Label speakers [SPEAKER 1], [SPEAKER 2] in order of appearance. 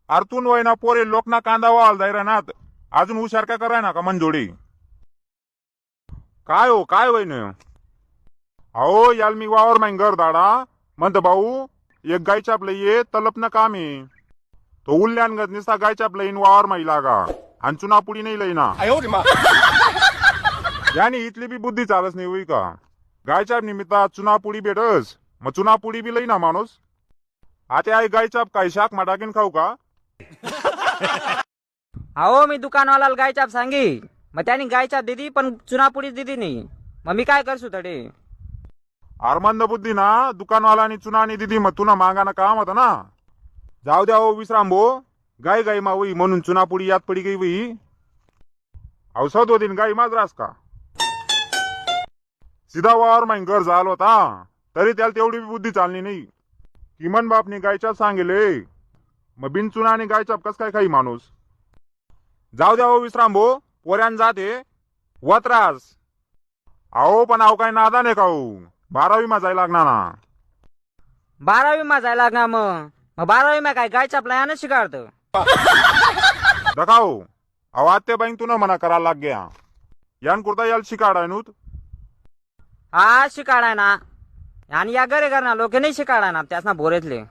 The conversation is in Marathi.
[SPEAKER 1] आरतून वयना पोरे लोकना कांदा वाल जाय रानात अजून हुशार काय कराय ना का मंजोडी काय हो काय वय न अहो याल मी वावर माईन घर दाडा म्हणत भाऊ एक गाय चापलं ये तलप न काम आहे तो उल्ल्यान गत निसा गाय चापलं येईन वावर माई लागा आणि चुना पुडी नाही लईना यानी इथली बी बुद्धी चालच नाही होई का गायचाप निमित्त चुना पुडी भेटस मग चुना पुडी बी लईना माणूस आता आई गायचाप काय शाक मा टाकीन खाऊ का
[SPEAKER 2] अहो मी दुकानवाल्याला गायचाप सांगी मग त्याने गायचाप दिदी पण चुनापुडी दिदी नाही मग मी काय करसू तडे
[SPEAKER 1] आरमंद बुद्धी ना दुकानवाला चुना आणि दिदी मग तुना मागाना काम होता ना जाऊ द्या हो विश्राम भो गाय गाय मा होई म्हणून चुना पुडी याद पडी गई होई औषध होतीन गाय माजरास का सीधा वावर माईन घर झाल होता तरी त्याला तेवढी बुद्धी चालली नाही किमन बापनी गायचाप सांगेले मग बिन चुना आणि गायचाप कस काय खाई माणूस जाऊ द्या हो विश्राम भो पोऱ्यान जाते वत्रास अहो पण अहो काय नादा नाही खाऊ 12वी मा जायला लागणार ना
[SPEAKER 2] 12वी मा जायला लागणार मग 12वी मा काय गायचाप लयानं शिकाडत
[SPEAKER 1] दखाओ अहो आत्ते बाईन तू न मना करायला लाग गया यान कुर्ता याल शिकाडाय नूत
[SPEAKER 2] हा शिकाडाय ना आणि या घरे घरना लोक नाही शिकाडाय ना त्यास ना भोरेतले